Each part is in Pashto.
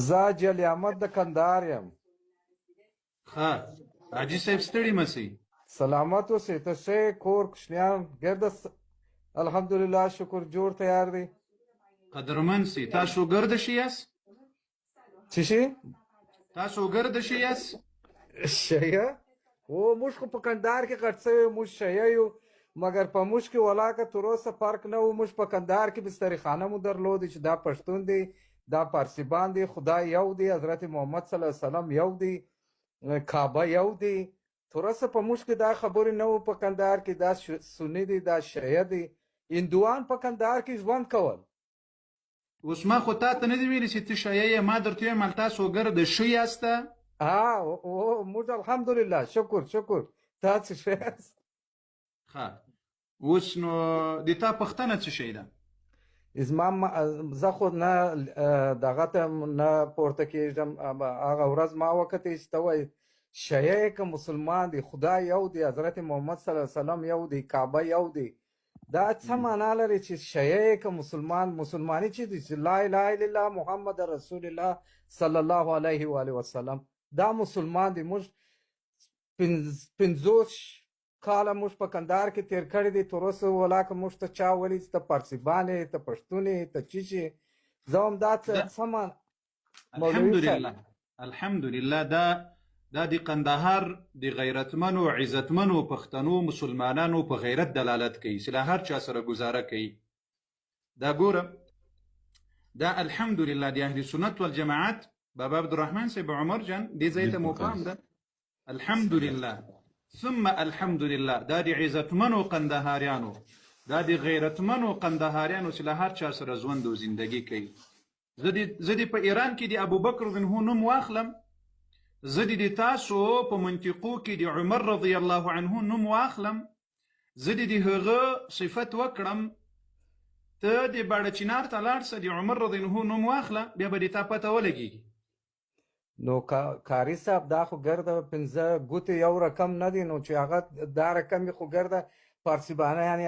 زه جلی احمد د کندهار یم. ښه حاجي صاحب ستړي مه سئ. سلامت اوسئ. ته ښه یې؟ کور کوشنیان ګرده الحمدلله شکر جوړ تیار دی. قدرمن سئ. تاسو ګرده شي یاست؟ څه شي؟ تاسو ګرده شي یاست؟ شیعه؟ او موږ خو په کندهار کې غټ سوي موږ شیعه یو، مګر په موږ کې ولاکه تر اوسه فرق نه و. موږ په کندهار کې بستري خانه مو درلودې چې دا پښتون دی، دا پارسیبان دی، خدای یو دی، حضرت محمد صلی الله علیه وسلم یو دی، کعبه یو دی. تر اوسه په موږ کې دا خبرې نه و په کندهار کې دا سني دی، دا شیعه دی. هندوان په کندهار کې ژوند کول. اوس ما خو تا ته نه دي ویلي چې ته شیعه یې، ما درته ویم هلته تاسو ګرده ښه یاسته. او موږ الحمدلله شکر شکر. تاسو ښه یاست؟ ښه اوس نو د تا پوښتنه څه شی ده؟ زه خو نه دغه ته نه پورته کېږم. هغه ورځ ما وکتې چې ته وایې شیعه یې که مسلمان دی، خدای یو دی، حضرت محمد صلی الله علیه وسلم یو دی، کعبه یو دی. دا څه معنا لري چې شیعه یې که مسلماني چې دی چې لا اله الا الله محمد رسول الله صلی الله علیه و آله وسلم دا مسلمان دی. موږ 50 کاله موږ په کندهار کې تیر کړی دی، تر اوسه ولاکه موږ ته چا ویلي چې ته پارسیبان یې، ته پښتون یې، ته چی شي. زه هم دا څه الحمدلله الحمدلله دا د کندهار د غیرتمنو عزتمنو پښتنو مسلمانانو په غیرت دلالت کوي چې له هر چا سره ګزاره کوي. دا ګوره دا الحمدلله د اهل سنت والجماعت بابا عبدالرحمن صاحب عمر جان دې ځای ته مو پام ده. الحمدلله ثم الحمدلله دا د عزتمنو قندهاریانو، دا د غیرتمنو قندهاریانو چې له هر چا سره ژوند او زندگی کوي. زه دې په ایران کې د ابوبکر بن هو نوم واخلم، زه دې تاسو په منطقو کې د عمر رضی الله عنه نوم واخلم، زه دې هغه صفت وکړم، ته د باړه چنار ته لاړ شه د عمر رضی الله عنه نوم واخله، بیا به دې تا پته ولګېږي. نو کاری صاحب دا خو ګرده 15 ګوتې یو رقم نه دی، نو چې هغه دا رقم خو ګرده پارسیبانه یعنی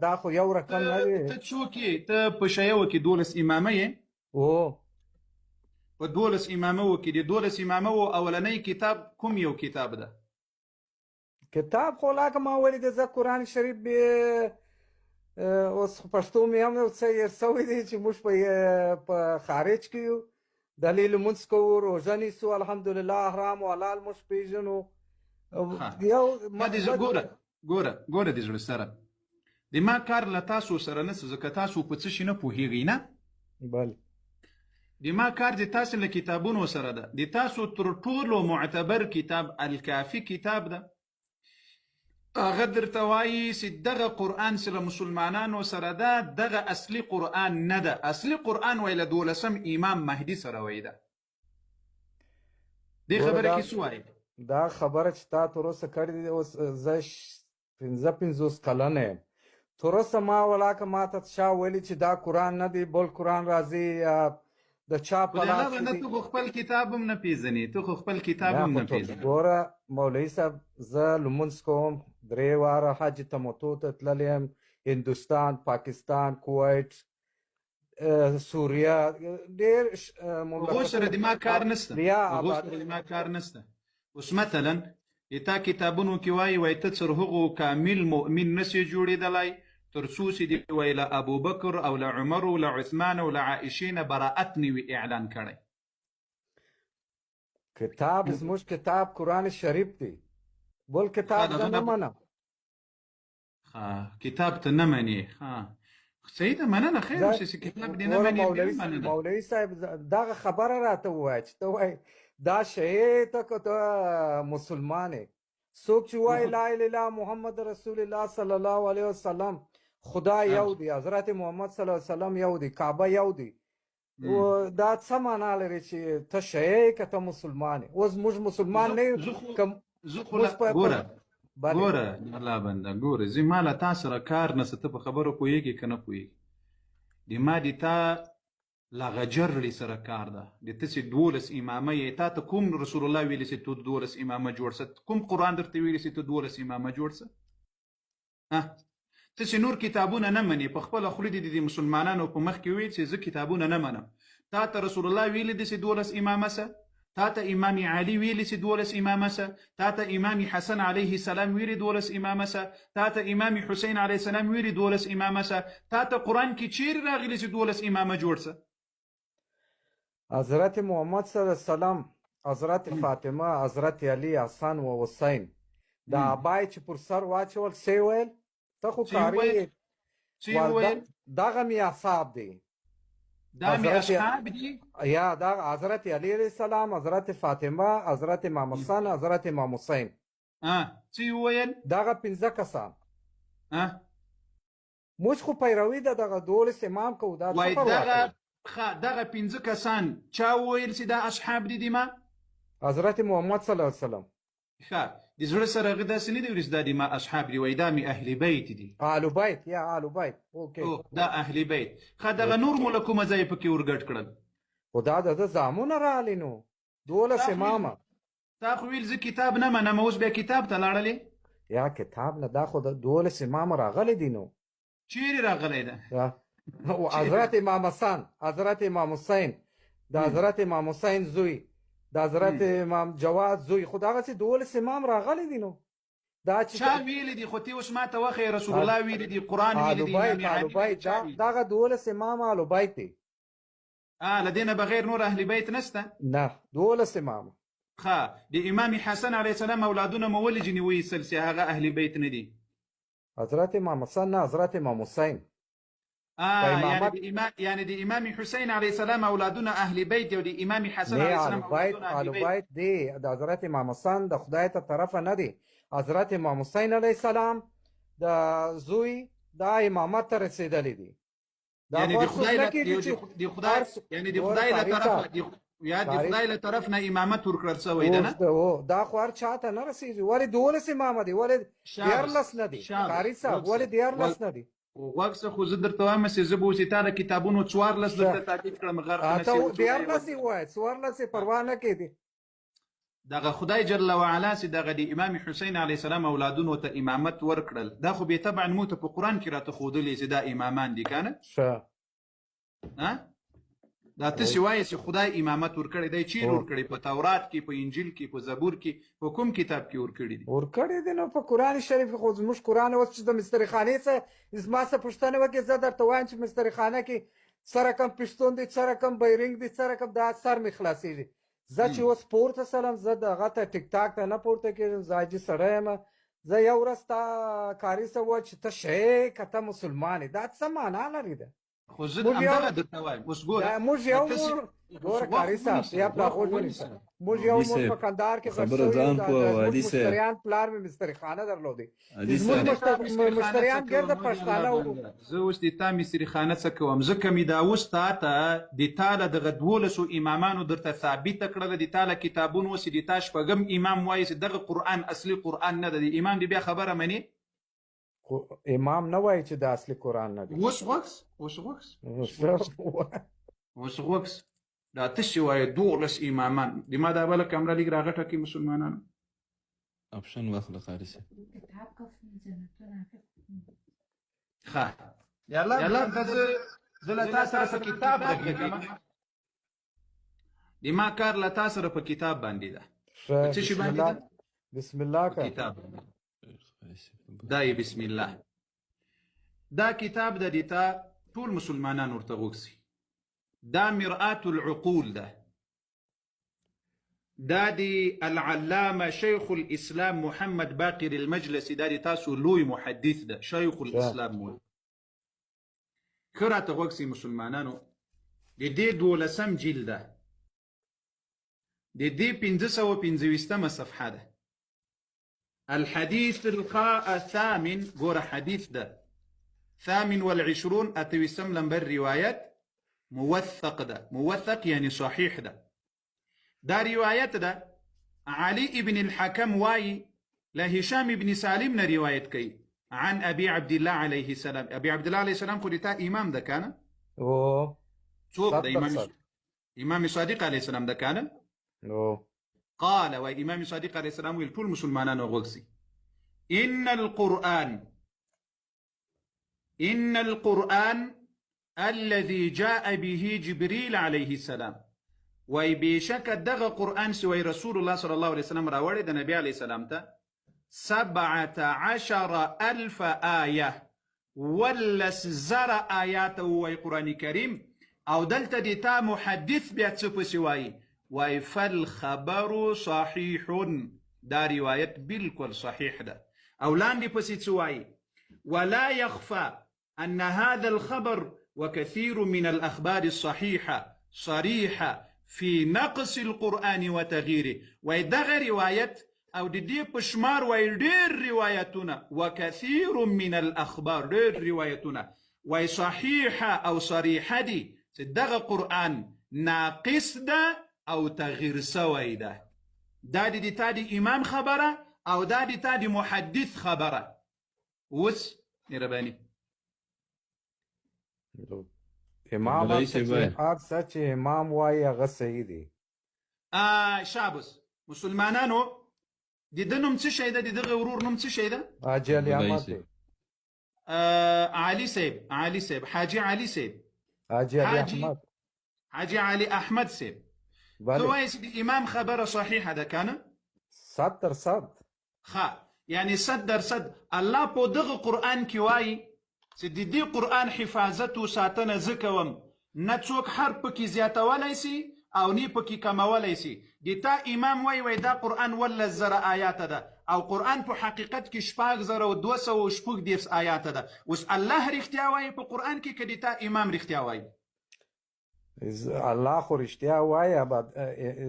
دا خو یو رقم نه دی. ته څوک یې؟ ته په شیعو کې 12 امامه یې؟ په 12 امامو کې د 12 امامو اولنی کتاب کوم یو کتاب ده؟ کتاب خو لاکه ما ولیده زه قرآن شریف اوس پښتو مې هم یو څه هېر سوی دی چې موږ په خارج کې یو، دلیل لمونځ کوو، روژه نیسو، الحمدلله حرام و حلال موږ پېژنو. ګوره د زړه سره د ما کار له تاسو سره نه څه، ځکه تاسو په څه شي نه پوهېږئ نه. بله د ما کار د تاسو له کتابونو سره ده. د تاسو تر ټولو معتبر کتاب الکافي کتاب ده. هغه درته وایي چې دغه قرآن چې له مسلمانانو سره ده دغه اصلي قرآن نه ده. اصلي قرآن وایي له 12 امام مهدي سره وایي ده. دې خبره کې څه وایي؟ دا خبره چې تا تر اوسه کړې ده، اوس زه 50 کلنه یم، تر اوسه ما ولاکه ما ته چا ویلي چې دا قرآن نه دی بل قرآن راځي یا د چا په لاس کې دی. ته خو خپل کتاب هم نه پېژنې، ته خو خپل کتاب هم نه پېژنې. ګوره مولوي صاحب زه لمونځ کوم، 3 واره حج تمتع ته تللی یم، هندوستان، پاکستان، کویت، سوریه، ډېر هغو سره د ما کار نشته، هغو سره د ما کار نشته. اوس مثلا د تا کتابونو کې وایي ته تر هغو کامل مؤمن نسې جوړېدلی تر څو چې دی وایي له ابوبکر او له عمر او له عثمان او له عائشې نه براءت نه وي اعلان کړی. کتاب زموږ کتاب قرآن شریف دی، بل کتاب زه نه منم. کتاب ته نه منې؟ صحیح ده، مننه، خیر اوسې چې کتاب دې نه منې. مولوي صاحب دغه خبره راته ووایه چې ته وایې دا شیعه ته که ته مسلمان یې، څوک چې وایي لا اله الا الله محمد رسول الله صلی الله علیه وسلم خدای یو دی، حضرت محمد صلی الله علیه وسلم یو دی، کعبه یو دی، دا څه معنا لري چې ته شیعه یې که ته مسلمان یې؟ اوس موږ مسلمان نه یو. ګوره الله بنده، ګوره زه ما له تا سره کار نشته، ته په خبرو پوهېږې که نه پوهېږې. د ما د تا لغجرلي سره کار ده. د ته چې 12 امامه یې، تا ته کوم رسول الله ویلي چې ته 12 امامه جوړ شه؟ کوم قرآن درته ویلي چې ته 12 امامه جوړ شه؟ ته چې نور کتابونه نه منې، په خپله خولې دې د مسلمانانو په مخ کې ویل چې زه کتابونه نه منم، تا ته رسول الله ویلي دي چې 12 امامه سه، تا ته امام علي ویلي چې 12 امامه سه، تا ته امام حسن علیه السلام ویلي 12 امامه سه، تا ته امام حسین علیه السلام ویلي 12 امامه سه، تا ته قرآن کې چیرې راغلي چې 12 امامه جوړ سه؟ حضرت محمد صلی الله علیه وسلم، حضرت فاطمه، حضرت علی، حسن و حسین د ابای چې پر سر واچول سی ویل ته خو کاری دغه می اصحاب دي، دا می اصحاب دي یا دا حضرت علی علیہ السلام، حضرت فاطمه، حضرت امام حسن، حضرت امام حسین څه ویل دغه 15 کسان موږ خو پیروي دغه 12 امام کو دا وای دغه 15 کسان چا ویل چې دا اصحاب دي ما حضرت محمد صلی الله علیه وسلم د زړه سره غدا سنې دی ورس د ما اصحاب دی وای دا می اهل بیت دي، اهل بیت یا اهل بیت اوکي دا اهل بیت. دغه نور ملکو مزای پکې ورګټ کړل، خدا د زامونه راالی نو 12 امامه. تا خو ویل زه کتاب نه منم، اوس بیا کتاب ته لاړلې؟ یا کتاب نه، دا خو د 12 امامه راغلي دي نو چیرې راغلی ده؟ حضرت امام حسن، حضرت امام حسین، د حضرت امام حسین زوی، د حضرت امام جواد زوی، خو دغه 12 امام راغلي دي نو دا چې چا ویلي دي؟ خو تی اوس ما ته وخی رسول الله ویلي دي، قرآن ویلي دي، اهل بیت دغه 12 امام اهل بیت دي. لدينا بغیر نور اهل بیت نسته؟ نه 12 امام. د امام حسن علیه السلام اولادونه مو ولې ځینې وایستل چې هغه اهل بیت نه دي؟ حضرت امام حسن نه، حضرت امام حسین. يعني دي امام حسين عليه السلام اولادنا اهل بيت، او دي امام حسن عليه السلام اولادنا اهل بيت دي. د حضرت امام حسن د خدای ته طرفه نه دي، حضرت امام حسین علیه السلام د زوی د امامت ته رسیدلی دي. يعني دي خدای يعني دي خدای له طرفه یا د خدای له طرف نه امامت ورکړل شوی ده نه؟ دا خو هر چاته نه رسیږي. ولې 12 امام دي؟ ولې 14 نه دي؟ قاری صاحب ولې 14 نه دي؟ وغوږ خو زه درته وایم چې زه به اوس تا د کتابونو 14 درته تعقیب کړم، غرق نه ته 14 ووایه، 14 پروا نه کېدي. دغه خدای جل وعلا چې دغه د امام حسین علیه السلام اولادونو ته امامت ورکړل، دا خو به طبعا مو ته په قرآن کې راته ښودلي چې دا امامان دي که نه؟ دا تاسې وایې چې خدای امامت ورکړی دی. چیرې ورکړی؟ په تورات کې، په انجیل کې، په زبور کې، په کوم کتاب کې ورکړي دي؟ ورکړی دی نو په قرآن شریف کې. خو زموږ قرآن اوس چې د مستري خانې څه زما څه پوښتنه وکړې، زه درته وایم چې مستري خانه کې څه رقم پښتون دی، څه رقم بیرنګ دی، څه رقم دا سر مې خلاصېږي. زه چې اوس پورته سلم، زه دغه ته ټیک ټاک ته نه پورته کېږم، زه حاجي سړی یم. زه یو ورځ تا کاري څه وویل چې ته شی که ته مسلمان یې، دا څه معنا لري ده؟ خو زه همدغه درته وایم. اوس ګوره موږ یو ګوره کاري صاحب یا پلاخوږ ونیسه، موږ یو مور په کندهار کې زموږ مشتریان پلار مې مستري خانه درلودې، زموږ مشتریان ګرده پښتانه وو. زه اوس د تا مستري خانه څه کوم؟ ځکه مې دا اوس تا ته د تا له دغه 12 امامانو درته ثابته کړله، د تا له کتابونو اوس د تا شپږم امام وایي چې دغه قرآن اصلي قرآن نه ده. د امام دی بیا خبره منې؟ امام نه وایي چې د اصلي قرآن نه دی. اوس غوږ دا تاسې وایي 12 امامان د ما دا بله کمره لږ راغټه کړي مسلمانانو. اپشن واخله قاري صاحب. یالا زه له تا سره په کتاب غږېږم، د ما کار له تا سره په کتاب باندې ده. په څه شي باندې ده؟ بسم الله کا کتاب دا یې بسم الله. دا کتاب د دې تا ټول مسلمانان ورته غوږ سي. دا مرآة العقول ده. دا دی العلامه شیخ الاسلام محمد باقر المجلسي، دا دی تاسو لوی محدث ده، شیخ الاسلام مول. ښه راته غوږ سي مسلمانانو، د دې 12 جلد ده، د دې 525 صفحه ده. الحديث الثامن، ګوره حديث ده 28 اتويسم لمبر روايات موثق ده. موثق يعني صحيح ده. دا روايات ده علي ابن الحكم واي لهشام بن سالم رواية كي عن أبي عبد الله عليه السلام. أبي عبد الله عليه السلام قلتا إمام ده كان صوب ده إمام صادق عليه السلام ده كان قال وإمام صادق عليه السلام والكل مسلمان وغلسي إن القرآن الذي جاء به جبريل عليه السلام وای بشک دغه قرآن سوی رسول الله صلی الله علیه وسلم راوړی د نبی علیه السلام ته 17,000 آیه ولس زر آیات وای قرآن کریم او دلته د تا محدث بیا څه پسې وای فالخبر صحیح دا روایت بالکل صحیح ده او لاندې پسې څه وای ولا يخفى أن هذا الخبر وكثير من الأخبار الصحيحة صريحة في نقص القرآن وتغييره ويدغ رواية أو دي بشمار ويدير روايتنا وكثير من الأخبار دير روايتنا وصحيحة أو صريحة دي دغ قرآن ناقص ده أو تغيير سوي ده دي تادي إمام خبره أو دي تادي محدث خبره وس رباني امام بلای سی بای. هر څه چې امام وایي هغه صحیح دی. شابس مسلمانانو د ده نوم څه شی ده د دغه ورور نوم څه شی ده حاجي علي بلای احمد سی. دی. علي صاحب حاجي علي صاحب حاجي علي حاجي احمد حاجي علي احمد صاحب بله كويس دي امام خبره صحيحه ده كان 100% خا يعني صدر صد الله په دغه قران کې وایي چې د دې قران حفاظت او ساتنه زکوم نه څوک حرف پکې زیاتولای سي او نه پکې کمولای سي د تا امام وای دا قران ول زر آیات ده او قران په حقیقت کې 4210 آیات ده اوس الله رښتیا وایي په قران کې کدي تا امام رښتیا وایي الله خو رښتیا وایي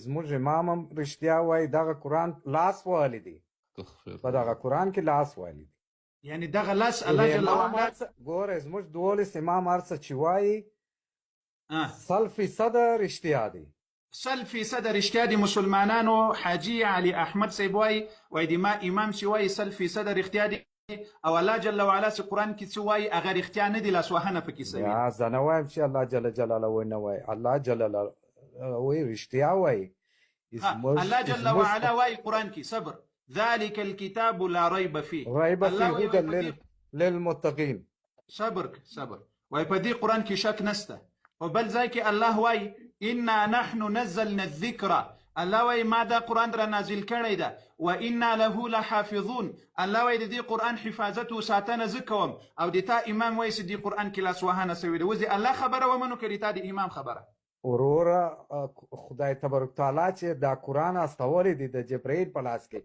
زموږ امام هم رښتیا وایي دغه قرآن لاس والی دی تخفیر. په دغه قرآن کې لاس والی دی يعني دغه لاس الله جل وعلا ګوره زموږ 12 امام هر څه چې وایي 100% رښتیا دی. 100% رښتیا دي مسلمانانو حاجي علي احمد صاحب وایي د ما امام چې وایي 100% رښتیا دي او الله جل وعلا چې قرآن کې څه وایي هغه رښتیا نه دي لاسوهنه پکې سوي یا زه نه وایم چې الله جل جلاله ونه وایي الله جل جلاله وایي رښتیا وایي الله جل وعلا وایي قرآن کې صبر ذلك الكتاب لا ريب فيه ريب الله فيه هدى للمتقين صبر وایي په دې قرآن کې شک نسته او بل ځای کې الله وایي انا نحن نزلنا الذکر الله وایي ما دا قرآن را نازل کړی ده و انا له لحافظون الله وایي د دې قرآن حفاظت او ساتنه زه کوم او د تا امام وایي چې دې قرآن کې لاسوهنه سوې ده وزې الله خبره ومنو که د تا د امام خبره وروره خدای تبارک تعالی چې دا قرآن استولی دی د جبرائیل په لاس کې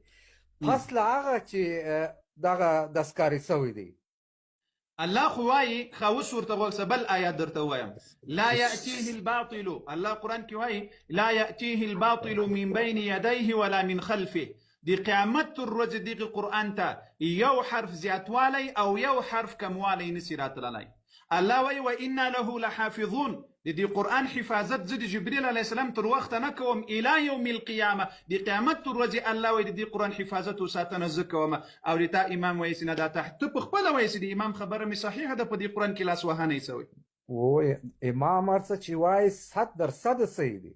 پس له هغه چې دغه دستکاري سوی دی الله خو وایي خاوس ورته غوږ بل آیات درته وایم لا یأتیه الباطل الله قرآن کې وایي لا یأتیه الباطل من بین یدیه ولا من خلفه د قیامت تر ورځې دغه قرآن ته یو حرف زیاتوالی او یو حرف کموالی نسي راتللی الله وایي و انا له لحافظون د دې قرآن حفاظت زه د جبریل علیه السلام تر وخته نه کوم الی یوم القیامه د قیامت تر ورځې الله وایي د دې قرآن حفاظت او ساتنه زه کوم او د تا امام وایي چې نه دا ته په خپله وایي چې د امام خبره مې صحیحه ده په دې قرآن کې لاسوهنه یې سوی امام هر څه چې وایي 100% صحیح دی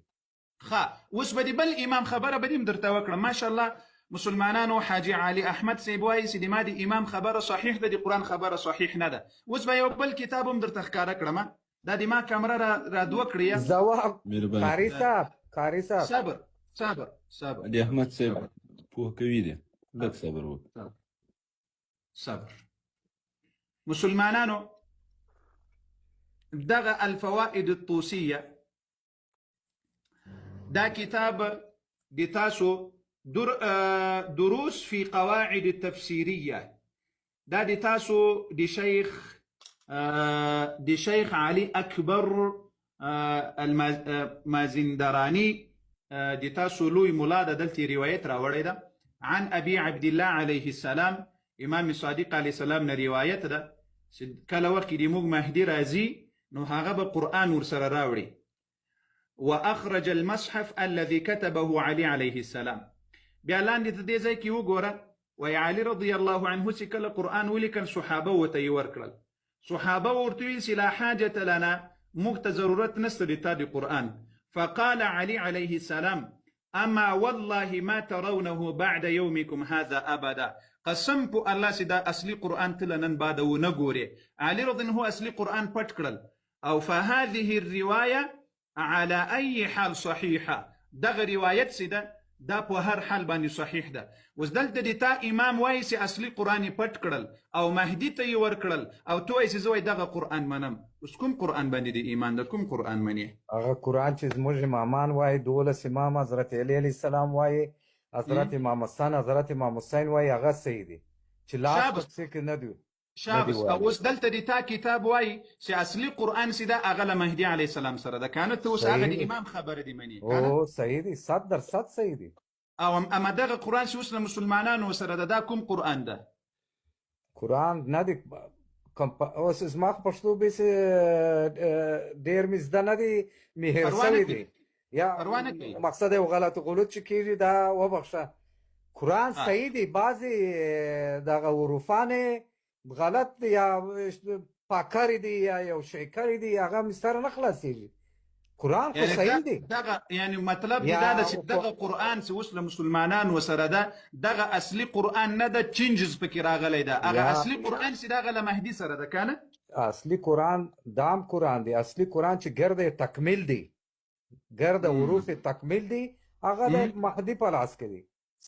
ښه اوس به د بل امام خبره به دې هم درته وکړم ماشاءالله مسلمانانو حاجي علي احمد صاحب وایي چې د ما د امام خبره صحیح ده د قرآن خبره صحیح نه ده اوس به یو بل کتاب هم درته ښکاره کړم دا د ما کمره را دوه کړی ځواب مهرباني. قاری صاحب صبر علي احمد صاحب پوه کوي دی لږ صبر وکړه صبر مسلمانانو دغه الفوائد الطوسية دا كتاب دي تاسو دروس في قواعد التفسيرية دا دي تاسو دي شيخ علي أكبر المازندراني دي تاسو لوی ملا دلتي روايت راوړی ده عن أبي عبد الله عليه السلام امام صادق عليه السلام نه روايت ده کله وخت دی موږ مهدی راځي نو هغه به قرآن ورسره راوړي واخرج المصحف الذي كتبه علي عليه السلام بیا لاندې د دې ځای کې وګوره وای علي رضی الله عنه چې کله قرآن ولیکل صحابه ورته یې ورکړل صحابه ورته ویل چې لا حاجة لنا موږ ته ضرورت نشته د تا د قرآن فقال علي عليه السلام اما والله ما ترونه بعد يومكم هذا ابدا قسم په الله چې دا اصلي قرآن تل نن بعد و نه ګوري علي رضی الله عنه اصلي قرآن پټ کړل او فهذه الروايه على اي حال صحيحه. دغه روایت سیده دا په هر حال باندې صحیح ده. اوس دلته د تا امام وایي چې اصلي قرآن یې پټ کړل او مهدي ته یې ورکړل او ته وایي چې زه وایي دغه قرآن منم. اوس کوم قرآن باندې د ایمان ده؟ کوم قرآن منې؟ هغه قرآن چې زموږ امامان وایي 12 امام حضرت علی علیه السلام وایي، حضرت امام حسن، حضرت امام حسین وایي هغه صحیح دي چې لاس پکې کې نه دی. شابس. اوس دلته د تا کتاب وایي چې اصلي قرآن سیده هغه له مهدي علیه السلام سره ده، که نه ته اوس هغه د امام خبره دې منې؟ او صحیح دي، 100% صحیح دي. او اما دغه قرآن چې اوس له مسلمانانو سره ده دا کوم قرآن ده؟ قرآن نه دی. اوس زما خو پښتو بیسې ډېر مې زده نه دي، مې هېر سوي دي یا مقصد یو غلط غلط چې کېږي دا وبخښه. قرآن صحیح دی، بعضې دغه حروفان غلط دی یا پاکرې دي یا یو شی کړی دی هغه مې سره نه خلاصېږي. قرآن خو صحیح دی. دغه یعنی مطلب دا ده چې دغه قرآن چې اوس له مسلمانانو سره ده دغه اصلي قرآن نه ده، چینجز پکې راغلی ده. هغه اصلي قرآن چې دغه له مهدي سره ده که نه؟ اصلي قرآن دام قرآن دی. اصلي قرآن چې ګرد تکمیل دی، ګرد حروف تکمیل دی، هغه د مهدي په لاس کې دی.